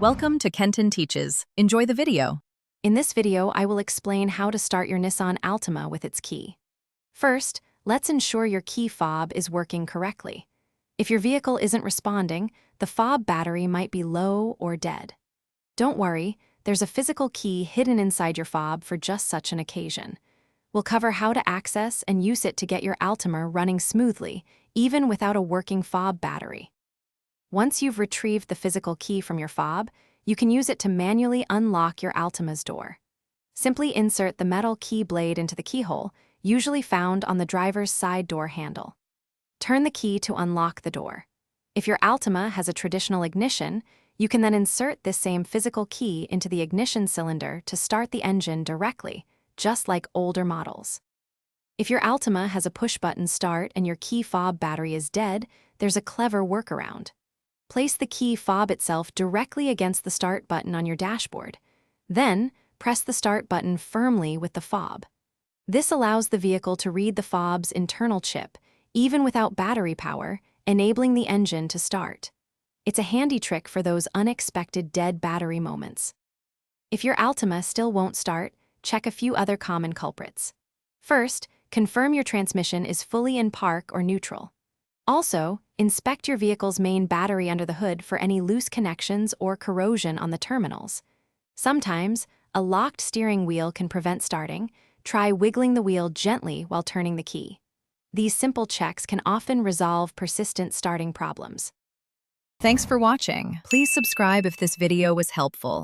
Welcome to Kenton Teaches. Enjoy the video. In this video, I will explain how to start your Nissan Altima with its key. First, let's ensure your key fob is working correctly. If your vehicle isn't responding, the fob battery might be low or dead. Don't worry, there's a physical key hidden inside your fob for just such an occasion. We'll cover how to access and use it to get your Altima running smoothly, even without a working fob battery. Once you've retrieved the physical key from your fob, you can use it to manually unlock your Altima's door. Simply insert the metal key blade into the keyhole, usually found on the driver's side door handle. Turn the key to unlock the door. If your Altima has a traditional ignition, you can then insert this same physical key into the ignition cylinder to start the engine directly, just like older models. If your Altima has a push-button start and your key fob battery is dead, there's a clever workaround. Place the key fob itself directly against the start button on your dashboard. Then, press the start button firmly with the fob. This allows the vehicle to read the fob's internal chip, even without battery power, enabling the engine to start. It's a handy trick for those unexpected dead battery moments. If your Altima still won't start, check a few other common culprits. First, confirm your transmission is fully in park or neutral. Also, inspect your vehicle's main battery under the hood for any loose connections or corrosion on the terminals. Sometimes, a locked steering wheel can prevent starting. Try wiggling the wheel gently while turning the key. These simple checks can often resolve persistent starting problems. Thanks for watching. Please subscribe if this video was helpful.